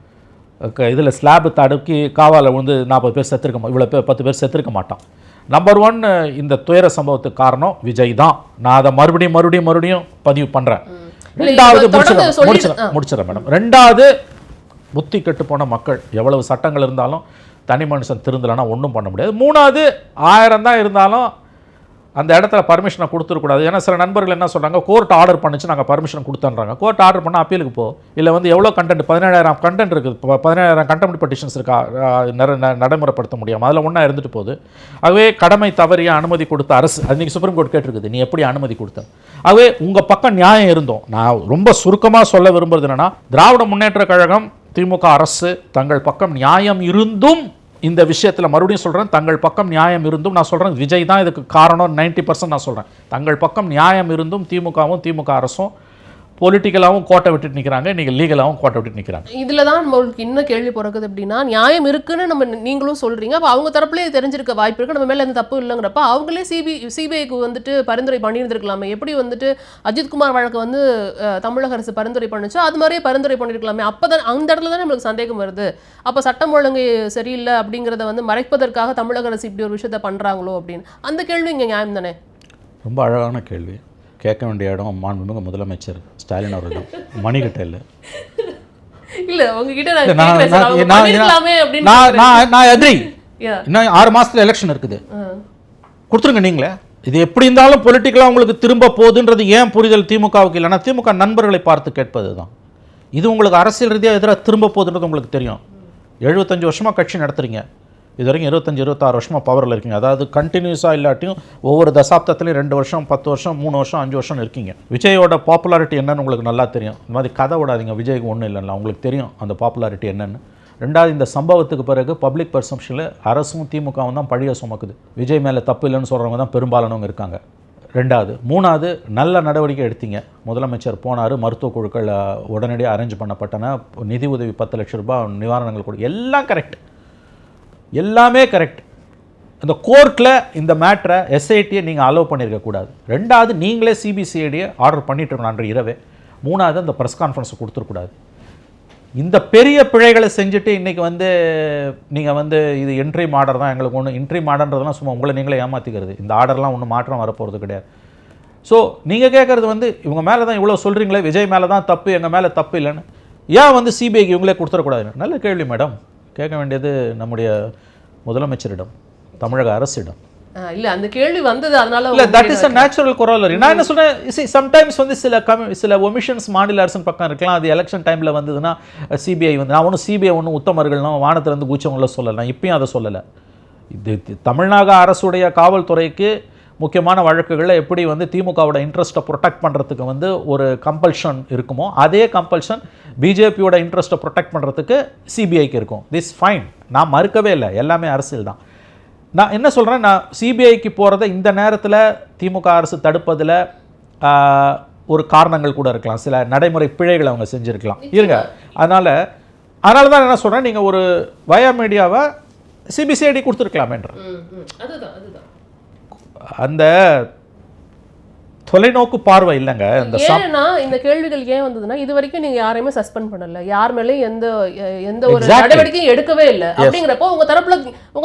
இதில் ஸ்லாபு தடுக்கி காவால் வந்து 40 பேர் செத்துருக்க இவ்வளோ பேர் 10 பேர் செத்துருக்க மாட்டான். நம்பர் 1 இந்த துயர சம்பவத்துக்கு காரணம் விஜய் தான். நான் அதை மறுபடியும் பதிவு பண்ணுறேன். ரெண்டாவது முடிச்சிடறேன் மேடம். ரெண்டாவது புத்தி கெட்டு போன மக்கள், எவ்வளவு சட்டங்கள் இருந்தாலும் தனி மனுஷன் திருந்தலைன்னா ஒன்றும் பண்ண முடியாது. மூணாவது 1000 தான் இருந்தாலும் அந்த இடத்துல பர்மிஷனை கொடுத்துருக்கூடாது. ஏன்னா சில நண்பர்கள் என்ன சொல்கிறாங்க, கோர்ட் ஆர்டர் பண்ணிச்சு நாங்கள் பர்மிஷன் கொடுத்துட்றாங்க. கோர்ட் ஆர்டர் பண்ணால் அப்பீலுக்கு போ, இல்லை வந்து எவ்வளோ கண்டென்ட் 17,000 கண்டென்ட் இருக்குது, 17,000 கண்டெம்ட் பெட்டிஷன்ஸ் இருக்கா நடைமுறைப்படுத்த முடியாமல் அதில் ஒன்றா இருந்துட்டு போகுது. ஆகவே கடமை தவறிய அனுமதி கொடுத்த அரசு, அது நீங்கள் சுப்ரீம் கோர்ட் கேட்டிருக்குது, நீ எப்படி அனுமதி கொடுத்த. ஆகவே உங்கள் பக்கம் நியாயம் இருந்தோம். நான் ரொம்ப சுருக்கமாக சொல்ல விரும்புறது என்னென்னா, திராவிட முன்னேற்ற கழகம் திமுக அரசு தங்கள் பக்கம் நியாயம் இருந்தும், இந்த விஷயத்தில் மறுபடியும் சொல்கிறேன், தங்கள் பக்கம் நியாயம் இருந்தும், நான் சொல்கிறேன் விஜய் தான் இதுக்கு காரணம் 90% நான் சொல்கிறேன். தங்கள் பக்கம் நியாயம் இருந்தும் திமுகவும் திமுக அரசும் பொலிட்டிக்கலாகவும் கோட்டை விட்டுட்டு நிற்கிறாங்க, இன்றைக்கி லீகலாகவும் கோட்டை விட்டுட்டு நிற்கிறாங்க. இதில் தான் நம்மளுக்கு இன்னும் கேள்வி பிறகுது அப்படின்னா, நியாயம் இருக்குன்னு நம்ம நீங்களும் சொல்கிறீங்க, அப்போ அவங்க தரப்புலேயே தெரிஞ்சிருக்க வாய்ப்பு இருக்குது, நம்ம மேலே எந்த தப்பு இல்லைங்கிறப்ப அவங்களே சிபிஐக்கு வந்துட்டு பரிந்துரை பண்ணியிருந்திருக்கலாமே. எப்படி வந்துட்டு அஜித்குமார் வழக்கு வந்து தமிழக அரசு பரிந்துரை பண்ணுச்சோ அது மாதிரியே பரிந்துரை பண்ணியிருக்கலாமே. அப்போ தான் அந்த இடத்துல தான் நம்மளுக்கு சந்தேகம் வருது. அப்போ சட்டம் ஒழுங்கு சரியில்லை அப்படிங்கிறத வந்து மறைப்பதற்காக தமிழக அரசு இப்படி ஒரு விஷயத்த பண்ணுறாங்களோ அப்படின்னு அந்த கேள்வி இங்கே நியாயம் தானே? ரொம்ப அழகான கேள்வி. கேட்க வேண்டிய இடம் மாண்புமிகு முதலமைச்சர் ஸ்டாலின் அவர்களிடம், மணிக்கிட்ட இல்லை. இல்லை உங்ககிட்ட நான் எதிரி. இன்னும் 6 மாதத்தில் எலெக்ஷன் இருக்குது, கொடுத்துருங்க நீங்களே. இது எப்படி இருந்தாலும் பொலிட்டிக்கலாக உங்களுக்கு திரும்ப போகுதுன்றது ஏன் புரிதல் திமுகவுக்கு இல்லைன்னா, திமுக நண்பர்களை பார்த்து கேட்பது தான். இது உங்களுக்கு அரசியல் ரீதியாக எதிராக திரும்ப போகுதுன்றது உங்களுக்கு தெரியும். 75 வருஷமாக கட்சி நடத்துறீங்க, இது வரைக்கும் 25-26 வருஷமாக பவரில் இருக்கீங்க. அதாவது கண்டினியூஸாக இல்லாட்டியும் ஒவ்வொரு தசாப்தத்துலேயும் 2 வருஷம் 10 வருஷம் 3 வருஷம் 5 வருஷம் இருக்கீங்க. விஜயோட பாப்புலாரிட்டி என்னன்னு உங்களுக்கு நல்லா தெரியும். இந்த மாதிரி கதை விடாதீங்க, விஜய்க்கு ஒன்றும் இல்லைல்ல, உங்களுக்கு தெரியும் அந்த பாப்புலாரிட்டி என்னென்னு. ரெண்டாவது, இந்த சம்பவத்துக்கு பிறகு பப்ளிக் பர்செப்ஷனில் அரசும் திமுகவும் தான் பழிய சுமக்குது. விஜய் மேலே தப்பு இல்லைன்னு சொல்கிறவங்க தான் பெரும்பாலானவங்க இருக்காங்க. ரெண்டாவது. மூணாவது, நல்ல நடவடிக்கை எடுத்தீங்க. முதலமைச்சர் போனார், மருத்துவ குழுக்கள் உடனடியாக அரேஞ்ச் பண்ணப்பட்டன, நிதி உதவி 10 லட்சம் ரூபாய் நிவாரணங்கள் கொடு, எல்லாம் கரெக்ட், எல்லாமே கரெக்ட். அந்த கோர்ட்டில் இந்த மேட்ரை எஸ்ஐடியை நீங்கள் அலோவ் பண்ணியிருக்கக்கூடாது. ரெண்டாவது, நீங்களே சிபிசிஐடியை ஆர்டர் பண்ணிட்டு இருக்கணும் அன்று இரவே. மூணாவது, அந்த ப்ரெஸ் கான்ஃபரன்ஸை கொடுத்துருக்கூடாது. இந்த பெரிய பிழைகளை செஞ்சுட்டு இன்றைக்கி வந்து நீங்கள் வந்து இது இன்ட்ரீம் ஆர்டர் தான், எங்களுக்கு ஒன்று இன்ட்ரீம் ஆர்டர்ன்றதுலாம் சும்மா உங்களை நீங்களே ஏமாற்றிக்கிறது. இந்த ஆர்டர்லாம் ஒன்றும் மாற்றம் வரப்போகிறது கிடையாது. ஸோ நீங்கள் கேட்குறது வந்து இவங்க மேலே தான் இவ்வளோ சொல்கிறீங்களே, விஜய் மேலே தான் தப்பு, எங்கள் மேலே தப்பு இல்லைன்னு, ஏன் வந்து சிபிஐக்கு இவங்களே கொடுத்துடக்கூடாதுன்னு? நல்ல கேள்வி மேடம். கேட்க வேண்டியது நம்முடைய முதலமைச்சரிடம், தமிழக அரசிடம். இல்லை அந்த கேள்வி வந்தது, அதனால இல்லை, தட் இஸ் அ நேச்சுரல் கொரோலரி. நான் என்ன சொல்கிறேன், சம்டைம்ஸ் வந்து சில ஒமிஷன்ஸ் மாநில அரசின் பக்கம் இருக்கலாம். அது எலெக்ஷன் டைமில் வந்ததுன்னா சிபிஐ வந்து, நான் ஒன்றும் சிபிஐ ஒன்றும் உத்தமர்கள்லாம் வானத்திலேருந்து குச்சவங்கள சொல்லலை, நான் இப்பயும் அதை சொல்லலை. இது தமிழ்நாடு அரசுடைய காவல்துறைக்கு முக்கியமான வழக்குகளில் எப்படி வந்து திமுகவோட இன்ட்ரெஸ்ட்டை ப்ரொடெக்ட் பண்ணுறதுக்கு வந்து ஒரு கம்பல்ஷன் இருக்குமோ, அதே கம்பல்ஷன் பிஜேபியோட இன்ட்ரெஸ்ட்டை ப்ரொடெக்ட் பண்ணுறதுக்கு சிபிஐக்கு இருக்கும். திஸ் ஃபைன், நான் மறுக்கவே இல்லை, எல்லாமே அரசியல் தான். நான் என்ன சொல்கிறேன், நான் சிபிஐக்கு போகிறத இந்த நேரத்தில் திமுக அரசு தடுப்பதில் ஒரு காரணங்கள் கூட இருக்கலாம், சில நடைமுறை பிழைகளை அவங்க செஞ்சுருக்கலாம் இருங்க. அதனால் தான் என்ன சொல்கிறேன், நீங்கள் ஒரு வயா மீடியாவை சிபிசிஐடி கொடுத்துருக்கலாமேன்ற அந்த தொலைநோக்கு பார்வை இல்லைங்க. இந்த கேள்விகள் ஏன் வந்ததுன்னா, இது வரைக்கும் நீங்க யாரையுமே சஸ்பெண்ட் பண்ணல, யார் மேலே எந்த ஒரு நடவடிக்கையும் எடுக்கவே இல்லை. அப்படிங்கிறப்போ உங்க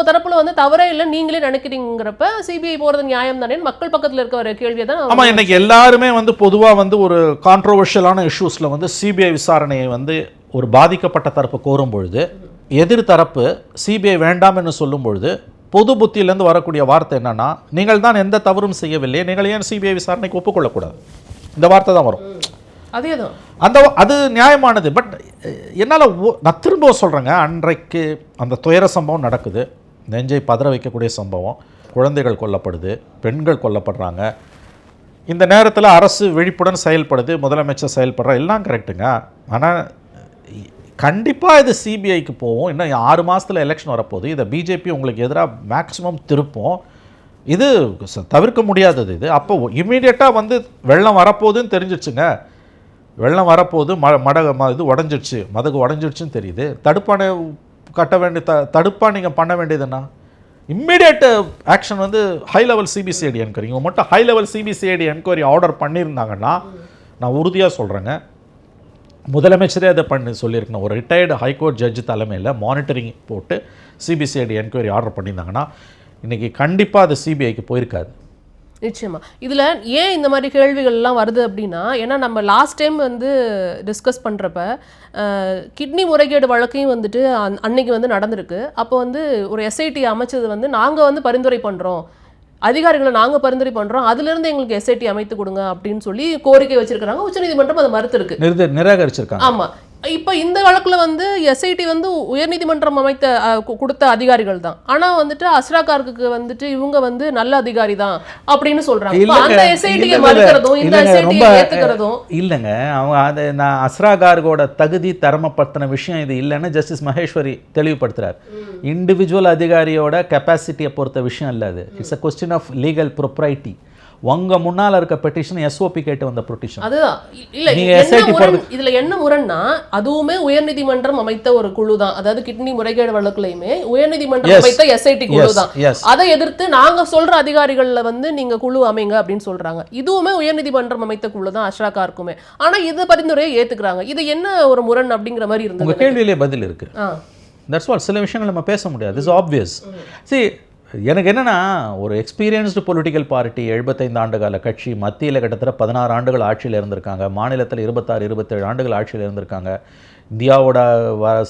தரப்புல வந்து தவறே இல்லை நீங்களே நினைக்கிறீங்கிறப்ப சிபிஐ போறது நியாயம் தானே மக்கள் பக்கத்துல இருக்க ஒரு கேள்வியை தான். ஆமா, இன்னைக்கு எல்லாருமே வந்து பொதுவா வந்து ஒரு கான்ட்ரோவர்ஷியலான இஷ்யூஸ்ல வந்து சிபிஐ விசாரணையை வந்து ஒரு பாதிக்கப்பட்ட தரப்பு கோரும் பொழுது, எதிர் தரப்பு சிபிஐ வேண்டாம் என்று சொல்லும் பொழுது, பொது புத்தியிலேருந்து வரக்கூடிய வார்த்தை என்னன்னா, நீங்கள் தான் எந்த தவறும் செய்யவில்லை, நீங்கள் ஏன் சிபிஐ விசாரணைக்கு ஒப்புக்கொள்ளக்கூடாது, இந்த வார்த்தை தான் வரும். அதேதான் அது நியாயமானது. பட் என்னால் நான் திரும்ப சொல்கிறேங்க, அன்றைக்கு அந்த துயர சம்பவம் நடக்குது, நெஞ்சை பதற வைக்கக்கூடிய சம்பவம், குழந்தைகள் கொல்லப்படுது, பெண்கள் கொல்லப்படுறாங்க. இந்த நேரத்தில் அரசு விழிப்புடன் செயல்படுது, முதலமைச்சர் செயல்படுற, எல்லாம் கரெக்டுங்க. ஆனால் கண்டிப்பாக இது சிபிஐக்கு போவோம். இன்னும் 6 மாதத்தில் எலெக்ஷன் வரப்போகுது. இதை பிஜேபி உங்களுக்கு எதிராக மேக்ஸிமம் திருப்போம். இது தவிர்க்க முடியாதது. இது அப்போ இமீடியட்டாக வந்து வெள்ளம் வரப்போகுதுன்னு தெரிஞ்சிடுச்சுங்க. வெள்ளம் வரப்போகுது, இது உடஞ்சிடுச்சு, மதகு உடஞ்சிடுச்சுன்னு தெரியுது. தடுப்பானை கட்ட வேண்டிய தடுப்பாக நீங்கள் பண்ண வேண்டியதுன்னா இம்மிடியேட் ஆக்ஷன் வந்து ஹை லெவல் சிபிசிஐடி என்கொயரி. இவங்க மட்டும் high level CBCID enquiry order பண்ணியிருந்தாங்கன்னா, நான் உறுதியாக சொல்கிறேங்க, முதலமைச்சரே அதை பண்ணி சொல்லியிருக்கணும். ஒரு ரிட்டையர்டு ஹைகோர்ட் ஜட்ஜ் தலைமையில் மானிட்டரிங் போட்டு சிபிசிஐடி என்கொயரி ஆர்டர் பண்ணியிருந்தாங்கன்னா இன்றைக்கி கண்டிப்பாக அது சிபிஐக்கு போயிருக்காது. நிச்சயமா. இதில் ஏன் இந்த மாதிரி கேள்விகள்லாம் வருது அப்படின்னா, ஏன்னா நம்ம லாஸ்ட் டைம் வந்து டிஸ்கஸ் பண்ணுறப்ப கிட்னி முறைகேடு வழக்கையும் வந்துட்டு அன்னைக்கு வந்து நடந்திருக்கு. அப்போ வந்து ஒரு எஸ்ஐடி அமைச்சது வந்து நாங்கள் வந்து பரிந்துரை பண்ணுறோம், அதிகாரிகளை நாங்கள் பரிந்துரை பண்ணுறோம், அதுலேருந்து எங்களுக்கு எஸ்ஐடி அமைத்து கொடுங்க அப்படின்னு சொல்லி கோரிக்கை வச்சிருக்கிறாங்க. உச்சநீதிமன்றம் அதை மறுத்திருக்கு, நிராகரிச்சிருக்காங்க. ஆமாம். இப்போ இந்த வழக்கில் வந்து எஸ்ஐடி வந்து உயர்நீதிமன்றம் கொடுத்த அதிகாரிகள் தான். ஆனால் வந்துட்டு அஸ்ரா கார்க்கு வந்துட்டு இவங்க வந்து நல்ல அதிகாரி தான் அப்படின்னு சொல்றாங்க. அந்த எஸ்ஐடியை மறுக்கிறதும் இந்த எஸ்ஐடியை ஏத்துக்கிறதும் இல்லைங்க. அவங்க அதை நான் அஸ்ரா கார்கோட தகுதி தரமப்படுத்தின விஷயம் இது இல்லைன்னு ஜஸ்டிஸ் மகேஸ்வரி தெளிவுபடுத்துறார். இண்டிவிஜுவல் அதிகாரியோட கெப்பாசிட்டியை பொறுத்த விஷயம் இல்லை அது. It's a question of legal propriety. உங்க முன்னால இருக்க பெட்டிஷன் எஸ்ஓபி கேட்டு வந்த பெட்டிஷன். அதுதான் இல்ல, இதுல என்ன முரண்னா அதுவுமே உயர்நீதிமன்றம் அமைத்த ஒரு குழு தான். அதாவது கிட்னி முறைகேடு வழக்குலையுமே உயர்நீதிமன்றம் அமைத்த எஸ்ஐடி குழு தான். அதை எதிர்த்து நாங்க சொல்ற அதிகாரிகள்ல வந்து நீங்க குழு அமைங்க அப்படின்னு சொல்றாங்க. இதுவுமே உயர்நீதிமன்றம் அமைத்த குழு தான் அஸ்ரா கார்க்குமே. ஆனா இது பரிந்துரையை ஏத்துக்கிறாங்க. இது என்ன ஒரு முரண் அப்படிங்கிற மாதிரி இருந்தது. உங்க கேள்வியிலே பதில் இருக்கு. That's all. சில விஷயங்கள் நம்ம பேச முடியாது. It's obvious. See, எனக்கு என்னென்னா, ஒரு எக்ஸ்பீரியன்ஸ்டு பொலிட்டிக்கல் பார்ட்டி, 75 ஆண்டுகால கட்சி, மத்தியில் கிட்டத்தட்ட 16 ஆண்டுகள் ஆட்சியில் இருந்திருக்காங்க, மாநிலத்தில் 26-27 ஆண்டுகள் ஆட்சியில் இருந்திருக்காங்க. இந்தியாவோட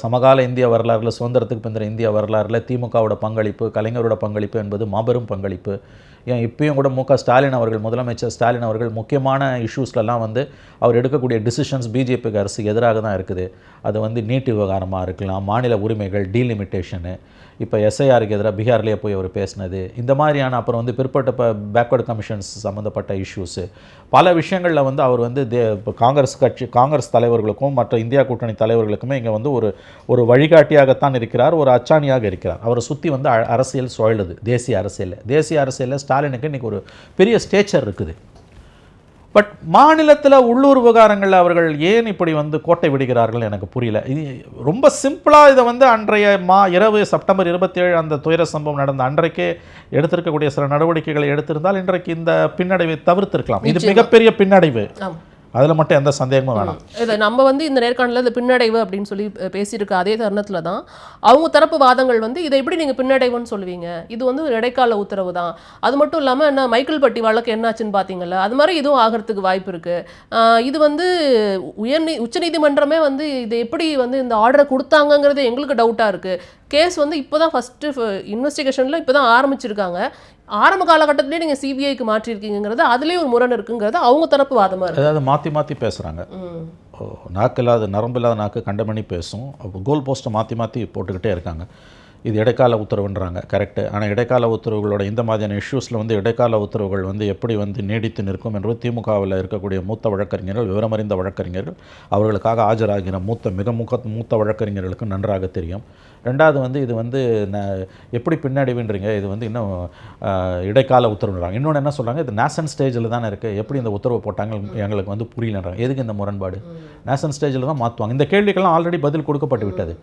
சமகால இந்திய வரலாறுல, சுதந்திரத்துக்கு பிந்தைய இந்திய வரலாறுல திமுகவோட பங்களிப்பு, கலைஞரோட பங்களிப்பு என்பது மாபெரும் பங்களிப்பு. ஏன் இப்பயும் கூட ஸ்டாலின் அவர்கள், முதலமைச்சர் ஸ்டாலின் அவர்கள் முக்கியமான இஷ்யூஸ்லாம் வந்து அவர் எடுக்கக்கூடிய டிசிஷன்ஸ் பிஜேபிக்கு அரசு எதிராக தான் இருக்குது. அது வந்து நீட் விவகாரமாக இருக்கலாம், மாநில உரிமைகள், டீலிமிட்டேஷனு, இப்போ எஸ்ஐஆருக்கு எதிராக பீகார்லேயே போய் அவர் பேசினது, இந்த மாதிரியான, அப்புறம் வந்து பிற்பட்ட பேக்வர்டு கமிஷன்ஸ் சம்மந்தப்பட்ட இஷ்யூஸு, பல விஷயங்களில் வந்து அவர் வந்து காங்கிரஸ் தலைவர்களுக்கும் மற்ற இந்தியா கூட்டணி தலைவர்களுக்குமே இங்கே வந்து ஒரு வழிகாட்டியாகத்தான் இருக்கிறார், ஒரு அச்சாணியாக இருக்கிறார். அவரை சுற்றி வந்து அரசியல் சுழலுது. தேசிய அரசியலில் ஸ்டாலினுக்கு இன்றைக்கி ஒரு பெரிய ஸ்டேச்சர் இருக்குது. பட் மாநிலத்தில் உள்ளூர் விவகாரங்களில் அவர்கள் ஏன் இப்படி வந்து கோட்டை விடுகிறார்கள் எனக்கு புரியல. இது ரொம்ப சிம்பிளாக இதை வந்து அன்றைய இரவு செப்டம்பர் 27 அந்த துயர சம்பவம் நடந்த அன்றைக்கே எடுத்திருக்கக்கூடிய சில நடவடிக்கைகளை எடுத்திருந்தால் இன்றைக்கு இந்த பின்னடைவை தவிர்த்திருக்கலாம். இது மிகப்பெரிய பின்னடைவு, அதில் மட்டும் எந்த சந்தேகமும் வேணாம். இதை நம்ம வந்து இந்த நேர்காணலில் இந்த பின்னடைவு அப்படின்னு சொல்லி பேசியிருக்க அதே தருணத்தில் தான் அவங்க தரப்பு வாதங்கள் வந்து இதை எப்படி நீங்கள் பின்னடைவுன்னு சொல்லுவீங்க, இது வந்து ஒரு இடைக்கால உத்தரவு தான், அது மட்டும் இல்லாமல் என்ன மைக்கேல் பட்டி வழக்கு என்னாச்சுன்னு பார்த்தீங்கல்ல, அது மாதிரி இதுவும் ஆகிறதுக்கு வாய்ப்பு இருக்குது, இது வந்து உச்சநீதிமன்றமே வந்து இதை எப்படி வந்து இந்த ஆர்டரை கொடுத்தாங்கங்கிறது எங்களுக்கு டவுட்டாக இருக்குது, கேஸ் வந்து இப்போ தான் ஃபஸ்ட்டு இன்வெஸ்டிகேஷனில் இப்போ தான் ஆரம்பிச்சிருக்காங்க, ஆரம்ப காலகட்டத்திலே நீங்கள் சிபிஐக்கு மாற்றிருக்கீங்கிறது அதுலேயே ஒரு முரண் இருக்குங்கிறது அவங்க தரப்பு வாதமாக இருக்குது. அதாவது மாற்றி பேசுகிறாங்க. நாக்கு இல்லாத, நரம்பு இல்லாத நாக்கு கண்டமணி பேசும். கோல் போஸ்ட்டை மாற்றி போட்டுக்கிட்டே இருக்காங்க. இது இடைக்கால உத்தரவுன்றாங்க, கரெக்டு. ஆனால் இடைக்கால உத்தரவுகளோட இந்த மாதிரியான இஷ்யூஸில் வந்து இடைக்கால உத்தரவுகள் வந்து எப்படி வந்து நீடித்து நிற்கும் என்பது திமுகவில் இருக்கக்கூடிய மூத்த வழக்கறிஞர்கள், விவரமறிந்த வழக்கறிஞர்கள், அவர்களுக்காக ஆஜராகிற மிக மூத்த வழக்கறிஞர்களுக்கு நன்றாக தெரியும். ரெண்டாவது வந்து இது வந்து எப்படி பின்னடைவுன்றீங்க, இது வந்து இன்னும் இடைக்கால உத்தரவுன்றாங்க. இன்னொன்று என்ன சொல்கிறாங்க, இது நேஷன் ஸ்டேஜில் தானே இருக்குது, எப்படி இந்த உத்தரவு போட்டாங்க எங்களுக்கு வந்து புரியலன்றாங்க. எதுக்கு இந்த முரண்பாடு? நேஷன் ஸ்டேஜில் தான் மாற்றுவாங்க. இந்த கேள்விக்கெல்லாம் ஆல்ரெடி பதில் கொடுக்கப்பட்டு விட்டது.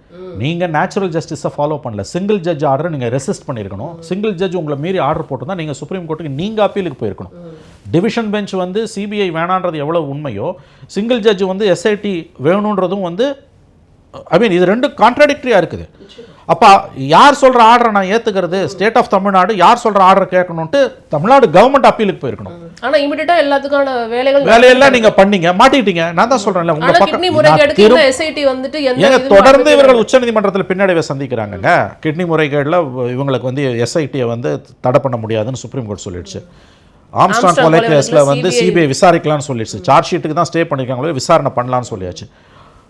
நீங்கள் நேச்சுரல் ஜஸ்டிஸை ஃபாலோ பண்ணல, சிங்கிள் ஜட்ஜ் ஆர்டரை நீங்கள் ரெசிஸ்ட் பண்ணியிருக்கணும். சிங்கிள் ஜட்ஜ் உங்களை மீறி ஆர்டர் போட்டு தான் நீங்கள் சுப்ரீம் கோர்ட்டுக்கு நீங்கள் அப்பீலுக்கு போயிருக்கணும். டிவிஷன் பெஞ்ச் வந்து சிபிஐ வேணான்றது எவ்வளோ உண்மையோ, சிங்கிள் ஜட்ஜ் வந்து எஸ்ஐடி வேணுன்றதும் வந்து இது ரெண்டு கான்ட்ராடிக்டரியாக இருக்குது. அப்போ யார் சொல்கிற ஆர்டரை நான் ஏற்றுக்கிறது, ஸ்டேட் ஆஃப் தமிழ்நாடு யார் சொல்கிற ஆர்டர் கேட்கணுன்ட்டு தமிழ்நாடு கவர்மெண்ட் அப்பீலுக்கு போயிருக்கணும். ஆனால் இமிடியேட்டாக எல்லாத்துக்கான வேலையெல்லாம் நீங்கள் பண்ணீங்க, மாட்டிக்கிட்டீங்க. நான் தான் சொல்கிறேன்ல, உங்கள் பக்கம் தொடர்ந்து இவர்கள் உச்சநீதிமன்றத்தில் பின்னடைவை சந்திக்கிறாங்க. கிட்னி முறைகேடில் இவங்களுக்கு வந்து எஸ்ஐடியை வந்து தடை பண்ண முடியாதுன்னு சுப்ரீம் கோர்ட் சொல்லிடுச்சு. ஆம்ஸ்ட்ராங் கொலை கேஸில் வந்து சிபிஐ விசாரிக்கலாம்னு சொல்லிடுச்சு. சார்ஜ் ஷீட்டுக்கு தான் ஸ்டே பண்ணியிருக்காங்களே, விசாரணை பண்ணலான்னு சொல்லியாச்சு.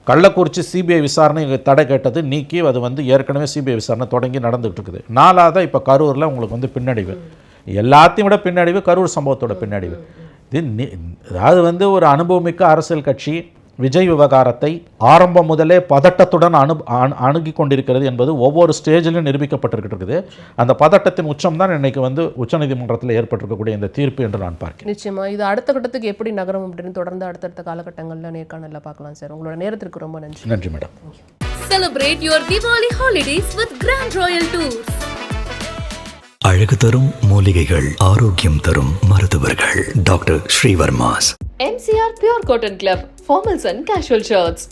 கள்ளக்குறிச்சி சிபிஐ விசாரணை தடை கேட்டது நீக்கி அது வந்து ஏற்கனவே சிபிஐ விசாரணை தொடங்கி நடந்துகிட்டு இருக்குது. நாலாவதாக இப்போ கரூரில் உங்களுக்கு வந்து பின்னடைவு, எல்லாத்தையும் விட பின்னடைவு கரூர் சம்பவத்தோட பின்னடைவு. இது அதாவது வந்து ஒரு அனுபவமிக்க அரசியல் கட்சி விஜய் விவகாரத்தை ஆரம்பம் முதலே பதட்டத்துடன் அணுகி கொண்டிருக்கிறது என்பது ஒவ்வொரு ஸ்டேஜிலும் நிரூபிக்கப்பட்டிருக்கிறது. அந்த பதட்டத்தின் உச்சம் தான் இன்னைக்கு வந்து உச்சநீதிமன்றத்தில் ஏற்பட்டிருக்கக்கூடிய இந்த தீர்ப்பு என்று நான் பார்க்கிறேன். நிச்சயமா இது அடுத்த கட்டத்துக்கு எப்படி நகரும் அப்படின்னு தொடர்ந்து அடுத்தடுத்த காலகட்டங்களில் நேர்காணலில் பார்க்கலாம் சார். உங்களோட நேரத்திற்கு ரொம்ப நன்றி. நன்றி madam. Celebrate your Diwali holidays with Grand Royal Tours. அழகு தரும் மூலிகைகள், ஆரோக்கியம் தரும் மருத்துவர்கள். Doctor Srivarma's. MCR Pure Cotton Club, formals and casual shirts.